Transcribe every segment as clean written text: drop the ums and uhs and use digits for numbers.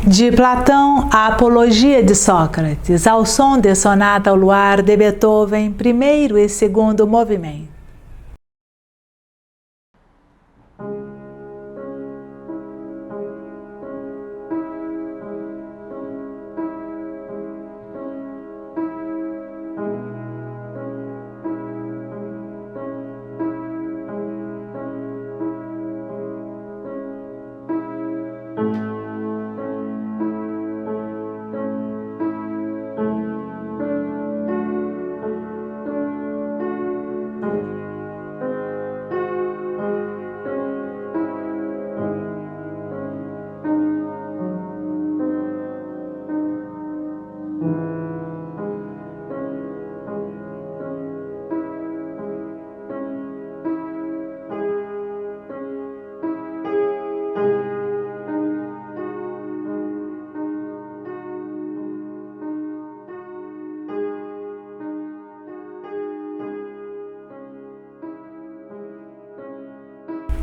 De Platão, a Apologia de Sócrates, ao som de Sonata ao Luar de Beethoven, primeiro e segundo movimento.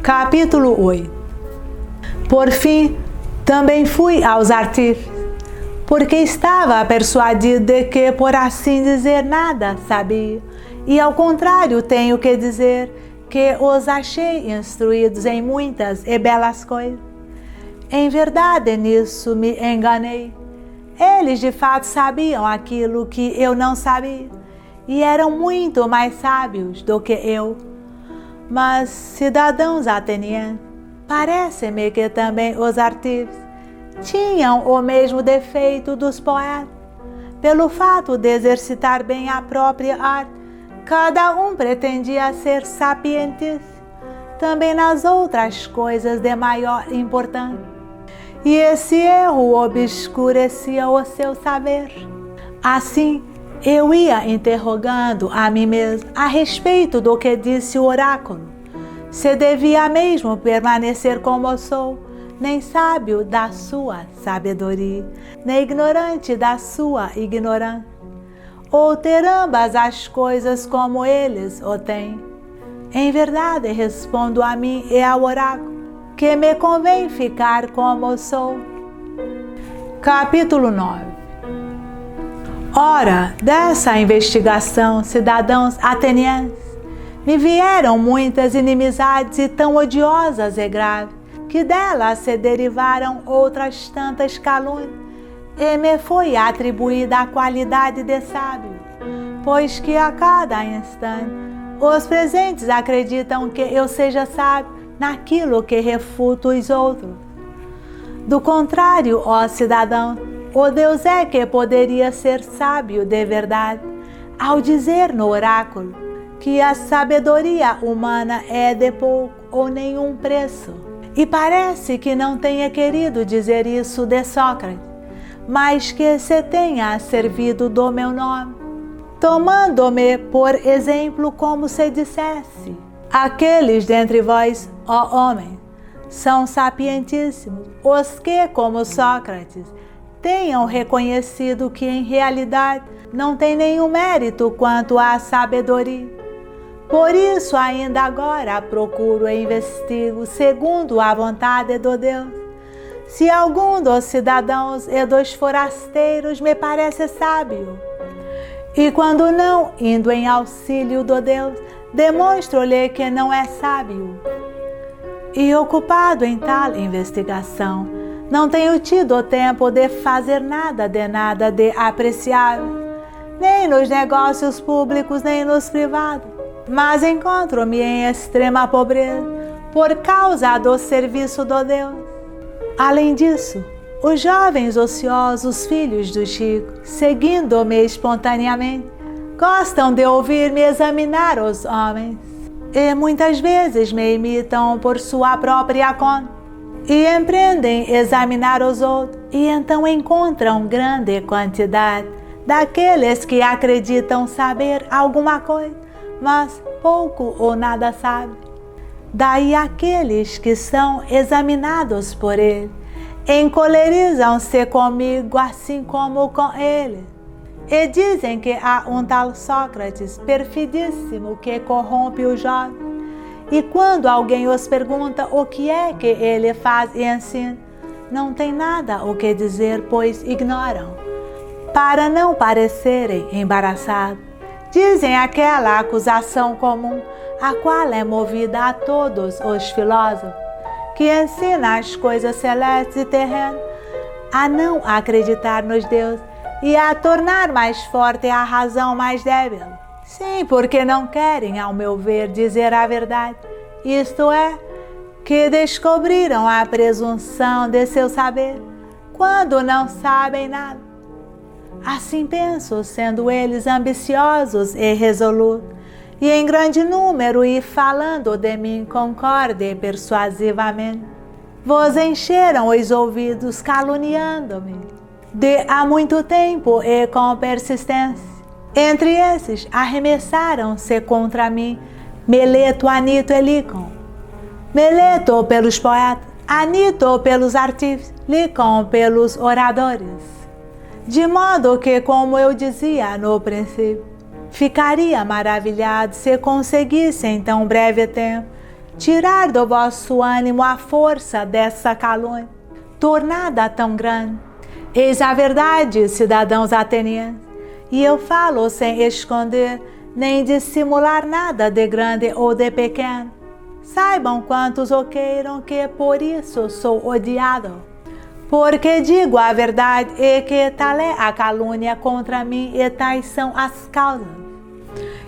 Capítulo 8. Por fim, também fui aos artífices, porque estava persuadido de que, por assim dizer, nada sabia, e ao contrário tenho que dizer que os achei instruídos em muitas e belas coisas. Em verdade, nisso me enganei. Eles de fato sabiam aquilo que eu não sabia, e eram muito mais sábios do que eu. Mas, cidadãos atenienses, parece-me que também os artífices tinham o mesmo defeito dos poetas. Pelo fato de exercitar bem a própria arte, cada um pretendia ser sapientíssimo, também nas outras coisas de maior importância. E esse erro obscurecia o seu saber. Assim, eu ia interrogando a mim mesmo a respeito do que disse o oráculo, se devia mesmo permanecer como sou, nem sábio da sua sabedoria, nem ignorante da sua ignorância, ou ter ambas as coisas como eles o têm. Em verdade, respondo a mim e ao oráculo, que me convém ficar como sou. Capítulo 9. Ora, dessa investigação, cidadãos atenienses, me vieram muitas inimizades e tão odiosas e graves, que delas se derivaram outras tantas calúnias, e me foi atribuída a qualidade de sábio, pois que a cada instante os presentes acreditam que eu seja sábio naquilo que refuto os outros. Do contrário, ó cidadão, o Deus é que poderia ser sábio de verdade, ao dizer no oráculo que a sabedoria humana é de pouco ou nenhum preço. E parece que não tenha querido dizer isso de Sócrates, mas que se tenha servido do meu nome, tomando-me por exemplo como se dissesse: aqueles dentre vós, ó homens, são sapientíssimos, os que, como Sócrates, tenham reconhecido que em realidade não tem nenhum mérito quanto à sabedoria. Por isso ainda agora procuro e investigo segundo a vontade do Deus, se algum dos cidadãos e dos forasteiros me parece sábio. E quando não, indo em auxílio do Deus, demonstro-lhe que não é sábio. E ocupado em tal investigação, não tenho tido tempo de fazer nada de apreciável, nem nos negócios públicos, nem nos privados, mas encontro-me em extrema pobreza por causa do serviço do Deus. Além disso, os jovens ociosos filhos do Chico, seguindo-me espontaneamente, gostam de ouvir-me examinar os homens, e muitas vezes me imitam por sua própria conta, e empreendem examinar os outros, e então encontram grande quantidade daqueles que acreditam saber alguma coisa, mas pouco ou nada sabem. Daí aqueles que são examinados por ele encolerizam-se comigo assim como com ele, e dizem que há um tal Sócrates perfidíssimo que corrompe o jovem. E quando alguém os pergunta o que é que ele faz e ensina, não têm nada o que dizer, pois ignoram, para não parecerem embaraçados. Dizem aquela acusação comum, a qual é movida a todos os filósofos, que ensina as coisas celestes e terrenas, a não acreditar nos deuses e a tornar mais forte a razão mais débil. Sim, porque não querem, ao meu ver, dizer a verdade, isto é, que descobriram a presunção de seu saber, quando não sabem nada. Assim penso, sendo eles ambiciosos e resolutos, e em grande número, e falando de mim concorde persuasivamente, vos encheram os ouvidos caluniando-me, de há muito tempo e com persistência. Entre esses, arremessaram-se contra mim Meleto, Anito e Licon. Meleto pelos poetas, Anito pelos artífices, Licon pelos oradores. De modo que, como eu dizia no princípio, ficaria maravilhado se conseguisse em tão breve tempo tirar do vosso ânimo a força dessa calúnia, tornada tão grande. Eis a verdade, cidadãos atenienses, e eu falo sem esconder nem dissimular nada de grande ou de pequeno. Saibam quantos o queiram que por isso sou odiado. Porque digo a verdade e que tal é a calúnia contra mim e tais são as causas.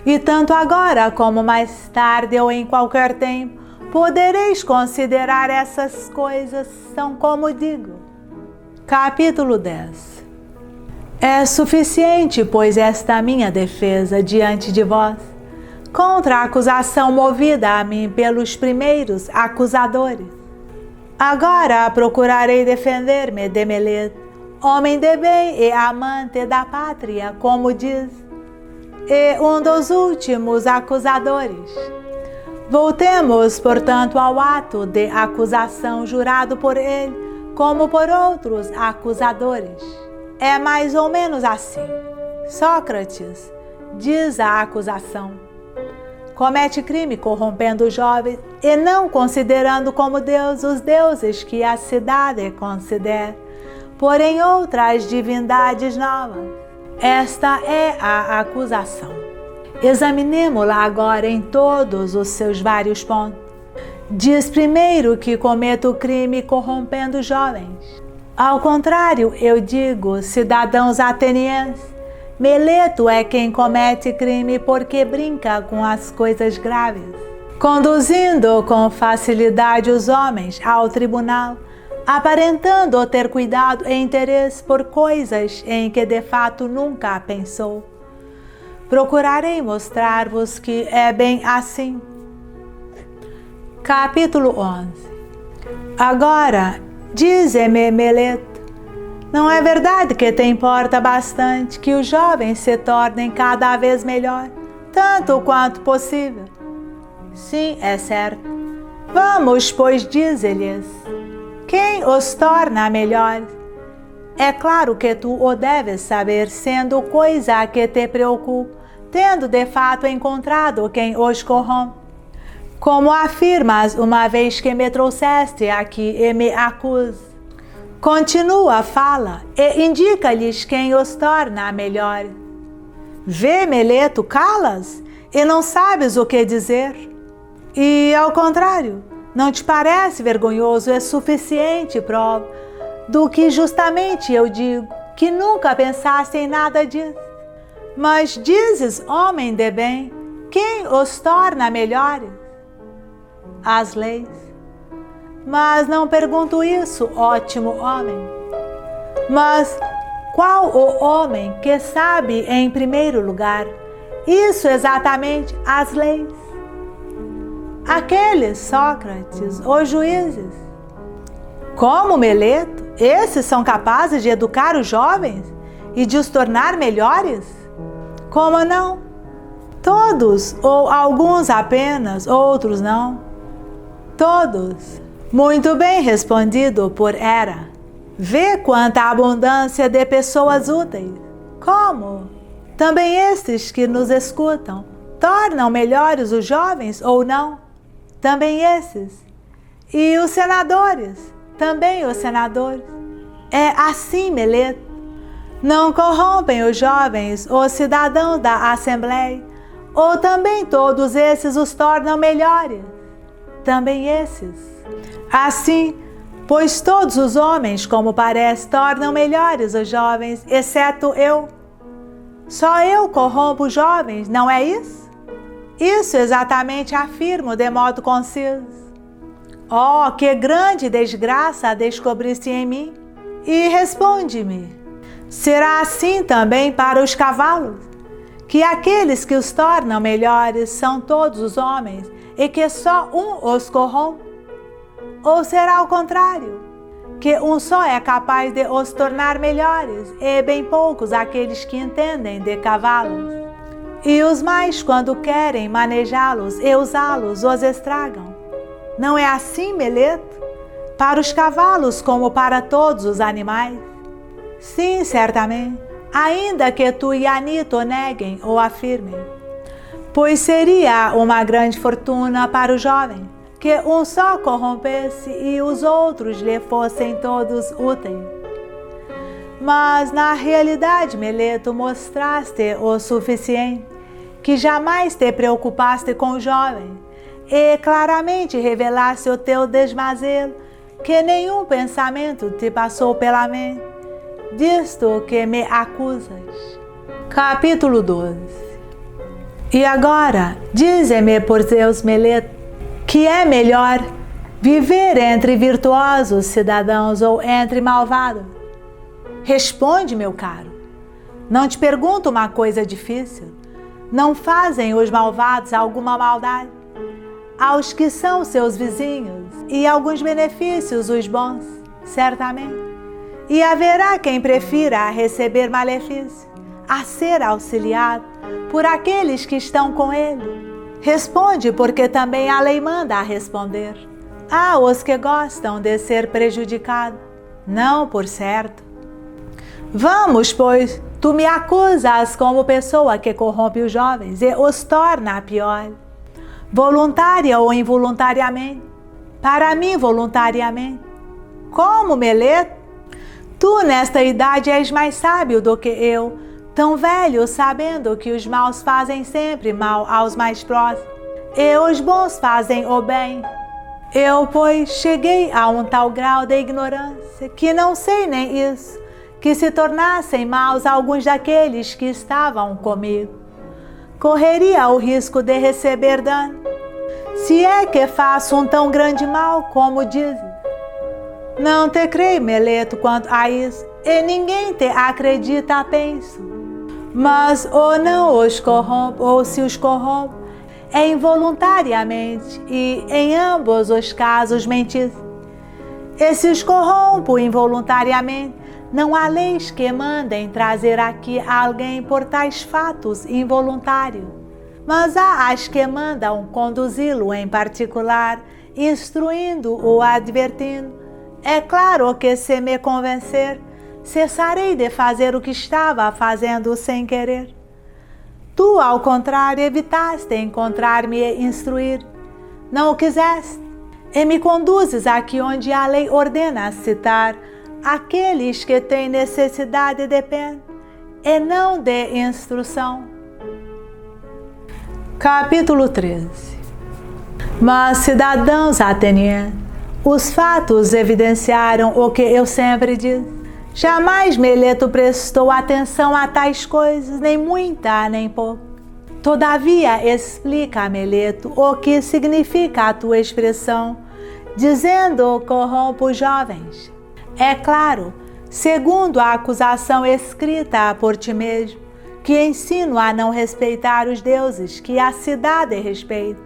E tanto agora como mais tarde ou em qualquer tempo, podereis considerar essas coisas são como digo. Capítulo 10. É suficiente, pois, esta minha defesa diante de vós, contra a acusação movida a mim pelos primeiros acusadores. Agora procurarei defender-me de Meleto, homem de bem e amante da pátria, como diz, e um dos últimos acusadores. Voltemos, portanto, ao ato de acusação jurado por ele, como por outros acusadores. É mais ou menos assim. Sócrates, diz a acusação, comete crime corrompendo os jovens e não considerando como Deus os deuses que a cidade considera, porém outras divindades novas. Esta é a acusação. Examinemo-la agora em todos os seus vários pontos. Diz primeiro que cometo crime corrompendo os jovens. Ao contrário, eu digo, cidadãos atenienses, Meleto é quem comete crime porque brinca com as coisas graves, conduzindo com facilidade os homens ao tribunal, aparentando ter cuidado e interesse por coisas em que de fato nunca pensou. Procurarei mostrar-vos que é bem assim. Capítulo 11. Agora, dize-me, Meleto, não é verdade que te importa bastante que os jovens se tornem cada vez melhor, tanto quanto possível? Sim, é certo. Vamos, pois, dize-lhes, quem os torna melhores? É claro que tu o deves saber, sendo coisa que te preocupa, tendo de fato encontrado quem os corrompe. Como afirmas uma vez que me trouxeste aqui e me acusas. Continua, fala, e indica-lhes quem os torna melhores. Vê, Meleto, calas, e não sabes o que dizer? E, ao contrário, não te parece vergonhoso e suficiente prova do que justamente eu digo, que nunca pensaste em nada disso? Mas dizes, homem de bem, quem os torna melhores? As leis. Mas não pergunto isso, ótimo homem. Mas qual o homem que sabe em primeiro lugar? Isso exatamente, as leis. Aqueles, Sócrates, os juízes. Como, Meleto? Esses são capazes de educar os jovens e de os tornar melhores? Como não? Todos, ou alguns apenas, outros não. Todos. Muito bem respondido por Hera. Vê quanta abundância de pessoas úteis. Como? Também estes que nos escutam tornam melhores os jovens ou não? Também esses. E os senadores? também os senadores. É assim, Meleto. Não corrompem os jovens, os cidadãos da Assembleia, ou também todos esses os tornam melhores? Também esses. Assim, pois todos os homens, como parece, tornam melhores os jovens, exceto eu. Só eu corrompo os jovens, não é isso? Isso exatamente afirmo de modo conciso. Oh, que grande desgraça descobriste em mim! E responde-me, será assim também para os cavalos? Que aqueles que os tornam melhores são todos os homens e que só um os corrompe? Ou será o contrário? Que um só é capaz de os tornar melhores e bem poucos aqueles que entendem de cavalos? E os mais, quando querem manejá-los e usá-los, os estragam. Não é assim, Meleto? Para os cavalos como para todos os animais? Sim, certamente, ainda que tu e Anito neguem ou afirmem. Pois seria uma grande fortuna para o jovem que um só corrompesse e os outros lhe fossem todos úteis. Mas na realidade, Meleto, mostraste o suficiente, que jamais te preocupaste com o jovem, e claramente revelaste o teu desmazelo, que nenhum pensamento te passou pela mente, disto que me acusas. Capítulo 12. E agora, dize-me por Deus, Meleto, que é melhor viver entre virtuosos cidadãos ou entre malvados? Responde, meu caro. Não te pergunto uma coisa difícil. Não fazem os malvados alguma maldade? Aos que são seus vizinhos, e alguns benefícios os bons, certamente. E haverá quem prefira receber malefício a ser auxiliado por aqueles que estão com ele. Responde, porque também a lei manda a responder. Há os que gostam de ser prejudicados, não por certo. Vamos, pois, tu me acusas como pessoa que corrompe os jovens e os torna pior, voluntária ou involuntariamente. Para mim, voluntariamente. Como, Meleto? Tu, nesta idade, és mais sábio do que eu, tão velho, sabendo que os maus fazem sempre mal aos mais próximos, e os bons fazem o bem. Eu, pois, cheguei a um tal grau de ignorância, que não sei nem isso, que se tornassem maus alguns daqueles que estavam comigo. Correria o risco de receber dano, se é que faço um tão grande mal como dizes. Não te creio, Meleto, quanto a isso, e ninguém te acredita, penso. Mas ou não os corrompo, ou se os corrompo, é involuntariamente, e em ambos os casos mentis. E se os corrompo involuntariamente, não há leis que mandem trazer aqui alguém por tais fatos involuntários, mas há as que mandam conduzi-lo em particular, instruindo-o, advertindo. É claro que se me convencer, cessarei de fazer o que estava fazendo sem querer. Tu, ao contrário, evitaste encontrar-me e instruir. Não o quiseste, e me conduzes aqui onde a lei ordena citar aqueles que têm necessidade de pena, e não de instrução. Capítulo 13. Mas, cidadãos atenienses, os fatos evidenciaram o que eu sempre disse. Jamais Meleto prestou atenção a tais coisas, nem muita, nem pouco. Todavia, explica, Meleto, o que significa a tua expressão, dizendo corrompo os jovens. É claro, segundo a acusação escrita por ti mesmo, que ensino a não respeitar os deuses que a cidade respeita,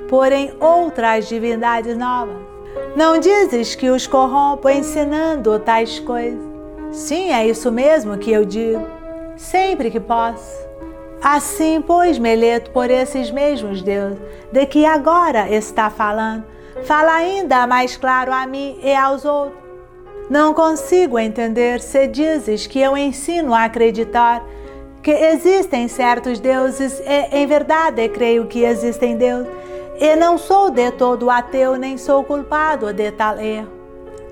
porém outras divindades novas. Não dizes que os corrompo ensinando tais coisas? Sim, é isso mesmo que eu digo, sempre que posso. Assim, pois, Meleto, por esses mesmos deuses, de que agora está falando, fala ainda mais claro a mim e aos outros. Não consigo entender se dizes que eu ensino a acreditar que existem certos deuses e, em verdade, creio que existem deuses, e não sou de todo ateu nem sou culpado de tal erro.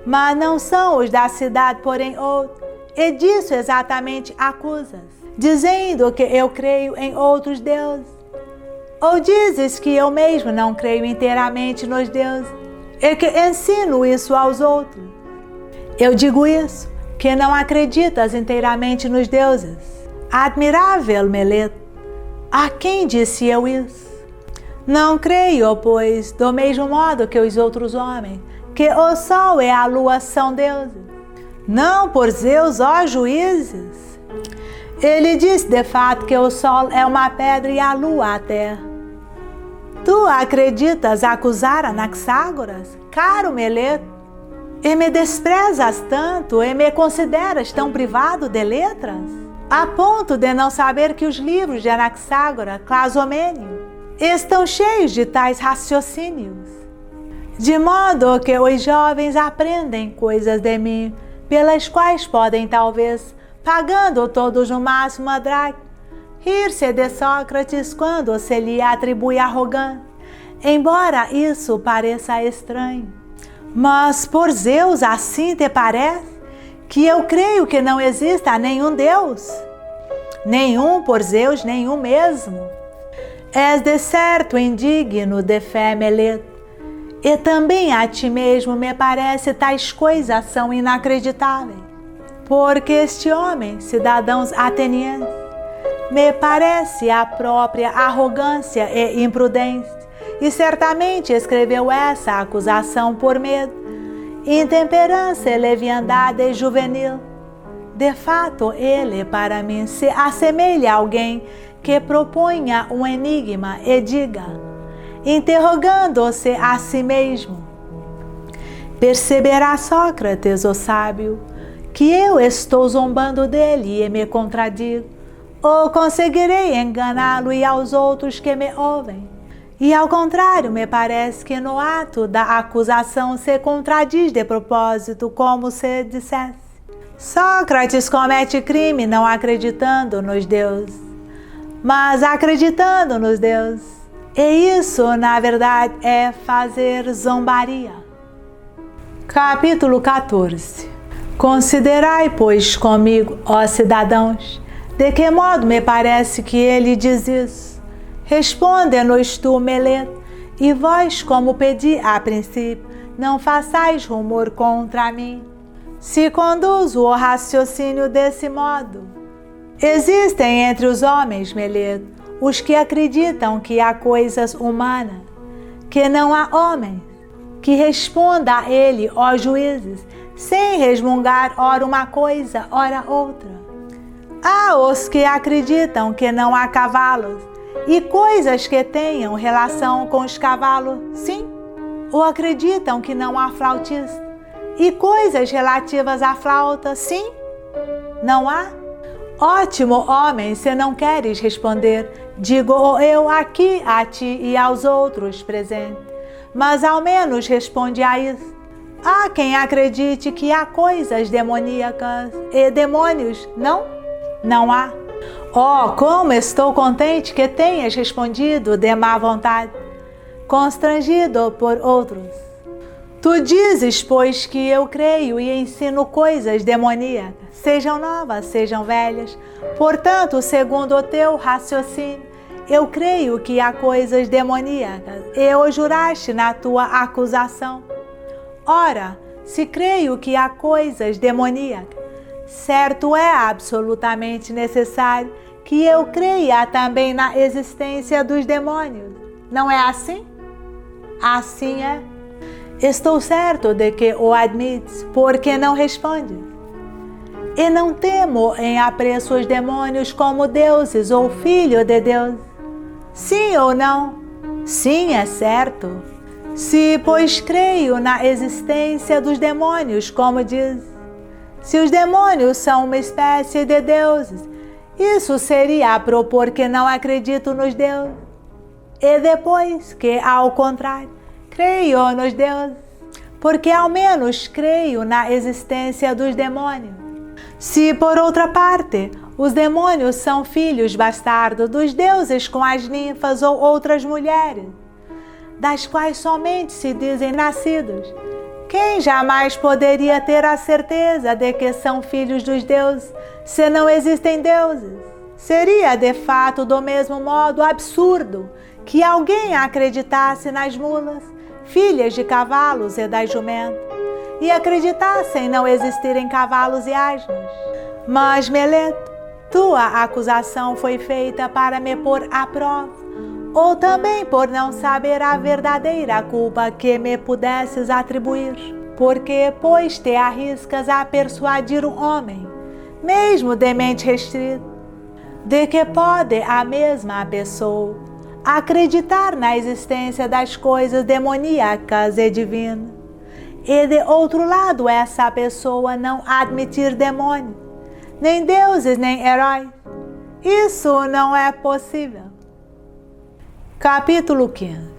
mas não são os da cidade, porém outros. E disso exatamente acusas, dizendo que eu creio em outros deuses. Ou dizes que eu mesmo não creio inteiramente nos deuses, e que ensino isso aos outros. Eu digo isso, que não acreditas inteiramente nos deuses. Admirável Meleto, a quem disse eu isso? Não creio, pois, do mesmo modo que os outros homens, que o sol e a lua são deuses. Não por Zeus, ó juízes. Ele disse de fato que o sol é uma pedra e a lua a terra. Tu acreditas acusar Anaxágoras, caro Meleto, e me desprezas tanto e me consideras tão privado de letras, a ponto de não saber que os livros de Anaxágoras, Clasomênio, estão cheios de tais raciocínios, de modo que os jovens aprendem coisas de mim, pelas quais podem talvez, pagando todos no máximo a dracma, rir-se de Sócrates quando se lhe atribui arrogância, embora isso pareça estranho. Mas por Zeus assim te parece que eu creio que não exista nenhum Deus? Nenhum por Zeus, nenhum mesmo. És de certo indigno de fé, Meleto, e também a ti mesmo me parece tais coisas são inacreditáveis, porque este homem, cidadãos atenienses, me parece a própria arrogância e imprudência, e certamente escreveu essa acusação por medo, intemperança e leviandade juvenil. De fato, ele para mim se assemelha a alguém que proponha um enigma e diga, interrogando-se a si mesmo: perceberá Sócrates, o sábio, que eu estou zombando dele e me contradigo, ou conseguirei enganá-lo e aos outros que me ouvem? E ao contrário, me parece que no ato da acusação se contradiz de propósito, como se dissesse: Sócrates comete crime não acreditando nos deuses, mas acreditando nos deuses. E isso, na verdade, é fazer zombaria. Capítulo 14. Considerai, pois, comigo, ó cidadãos, de que modo me parece que ele diz isso. Responde-nos tu, Meleto, e vós, como pedi a princípio, não façais rumor contra mim, se conduzo o raciocínio desse modo. Existem entre os homens, Meleto, os que acreditam que há coisas humanas, que não há homens, que responda a ele, ó juízes, sem resmungar ora uma coisa, ora outra. Há os que acreditam que não há cavalos, e coisas que tenham relação com os cavalos, sim. Ou acreditam que não há flautista, e coisas relativas à flauta, sim. Não há? Ótimo, homem, se não queres responder, digo eu aqui a ti e aos outros presentes, mas ao menos responde a isso. Há quem acredite que há coisas demoníacas e demônios, não? Não há. Oh, como estou contente que tenhas respondido de má vontade, constrangido por outros. Tu dizes, pois, que eu creio e ensino coisas demoníacas, sejam novas, sejam velhas. Portanto, segundo o teu raciocínio, eu creio que há coisas demoníacas, e o juraste na tua acusação. Ora, se creio que há coisas demoníacas, certo é absolutamente necessário que eu creia também na existência dos demônios. Não é assim? Assim é. Estou certo de que o admites, porque não respondes. E não temo em apreço os demônios como deuses ou filho de Deus. Sim ou não? Sim, é certo. Se, pois, creio na existência dos demônios, como diz, se os demônios são uma espécie de deuses, isso seria a propor que não acredito nos deuses. E depois que, ao contrário, creio nos deuses, porque ao menos creio na existência dos demônios. Se, por outra parte, os demônios são filhos bastardos dos deuses com as ninfas ou outras mulheres, das quais somente se dizem nascidos, Quem jamais poderia ter a certeza de que são filhos dos deuses, se não existem deuses? Seria de fato do mesmo modo absurdo que alguém acreditasse nas mulas, filhas de cavalos e das jumentas, e acreditassem não existirem cavalos e asnos. Mas, Meleto, tua acusação foi feita para me pôr à prova, ou também por não saber a verdadeira culpa que me pudesses atribuir. Porque, pois, te arriscas a persuadir um homem, mesmo de mente restrita, de que pode a mesma pessoa acreditar na existência das coisas demoníacas e divinas, e de outro lado essa pessoa não admitir demônios, nem deuses, nem heróis. Isso não é possível. Capítulo 15.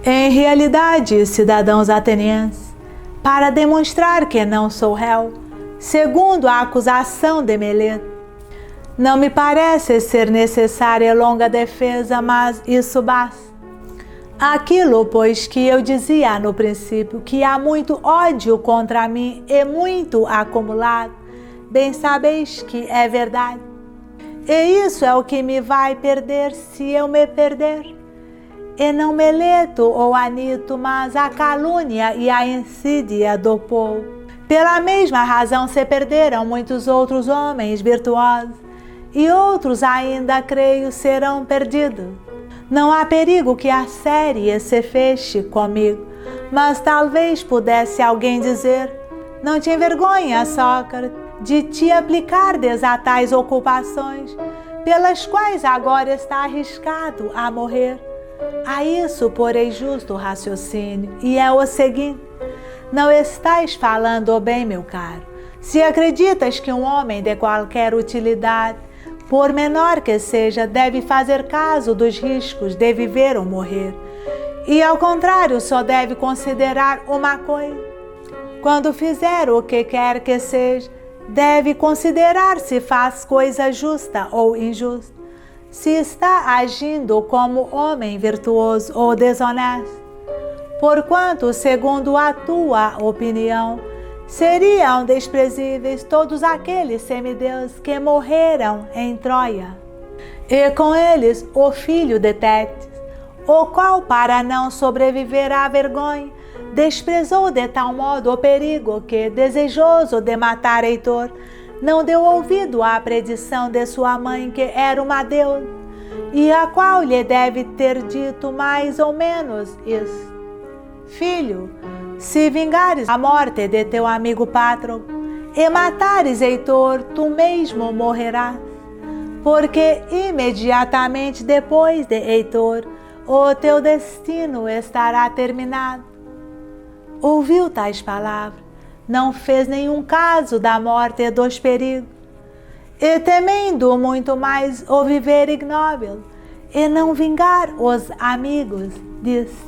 Em realidade, cidadãos atenienses, para demonstrar que não sou réu, segundo a acusação de Meleto, não me parece ser necessária longa defesa, mas isso basta. Aquilo, pois, que eu dizia no princípio, que há muito ódio contra mim e muito acumulado, bem sabeis que é verdade. E isso é o que me vai perder se eu me perder. E não Meleto ou Anito, mas a calúnia e a insídia do povo. Pela mesma razão se perderam muitos outros homens virtuosos, e outros ainda, creio, serão perdidos. Não há perigo que a série se feche comigo, mas talvez pudesse alguém dizer: não te envergonha, Sócrates, de te aplicardes a tais ocupações, pelas quais agora está arriscado a morrer. A isso porei justo raciocínio, e é o seguinte: não estás falando bem, meu caro, se acreditas que um homem de qualquer utilidade, por menor que seja, deve fazer caso dos riscos de viver ou morrer, e ao contrário só deve considerar uma coisa: quando fizer o que quer que seja, deve considerar se faz coisa justa ou injusta, se está agindo como homem virtuoso ou desonesto. Porquanto, segundo a tua opinião, seriam desprezíveis todos aqueles semideuses que morreram em Troia, e com eles o filho de Tétis, o qual, para não sobreviver à vergonha, desprezou de tal modo o perigo que, desejoso de matar Heitor, não deu ouvido à predição de sua mãe, que era uma deusa, e a qual lhe deve ter dito mais ou menos isso: filho, se vingares a morte de teu amigo Pátroco e matares Heitor, tu mesmo morrerás, porque imediatamente depois de Heitor, o teu destino estará terminado. Ouviu tais palavras, não fez nenhum caso da morte e dos perigos, e temendo muito mais o viver ignóbil e não vingar os amigos, disse: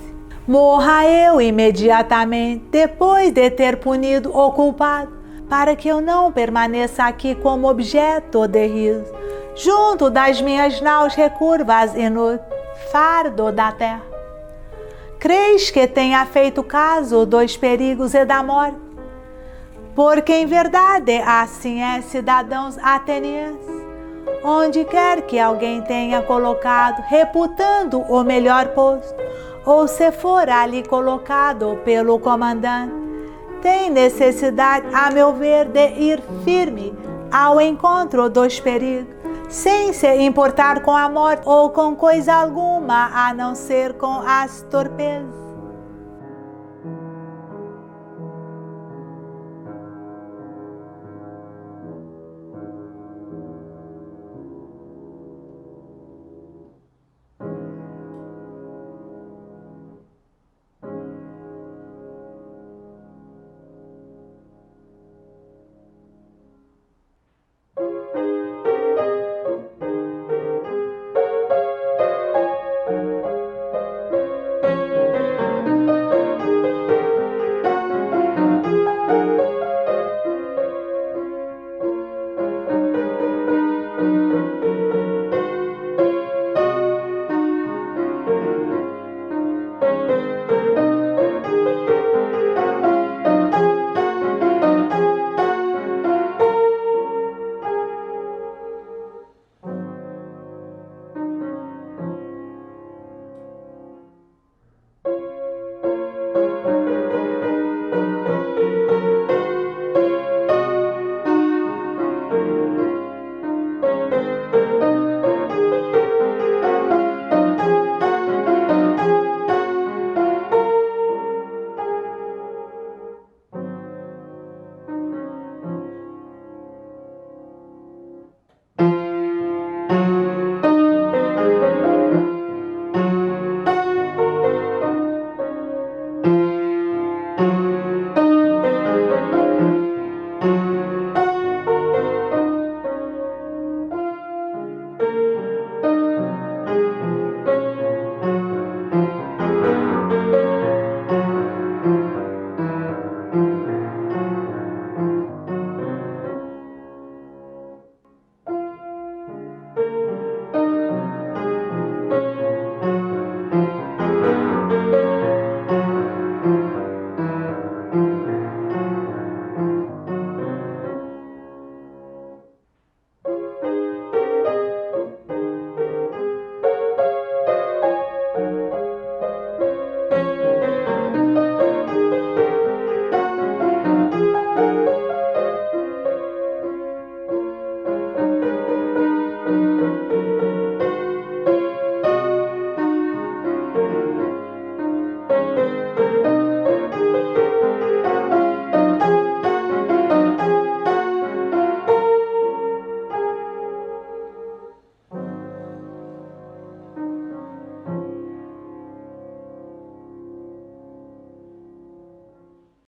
morra eu imediatamente, depois de ter punido o culpado, para que eu não permaneça aqui como objeto de riso, junto das minhas naus recurvas inúteis, fardo da terra. Creis que tenha feito caso dos perigos e da morte? Porque em verdade assim é, cidadãos atenienses, onde quer que alguém tenha colocado, reputando o melhor posto, ou se for ali colocado pelo comandante, tem necessidade, a meu ver, de ir firme ao encontro dos perigos, sem se importar com a morte ou com coisa alguma, a não ser com as torpezas.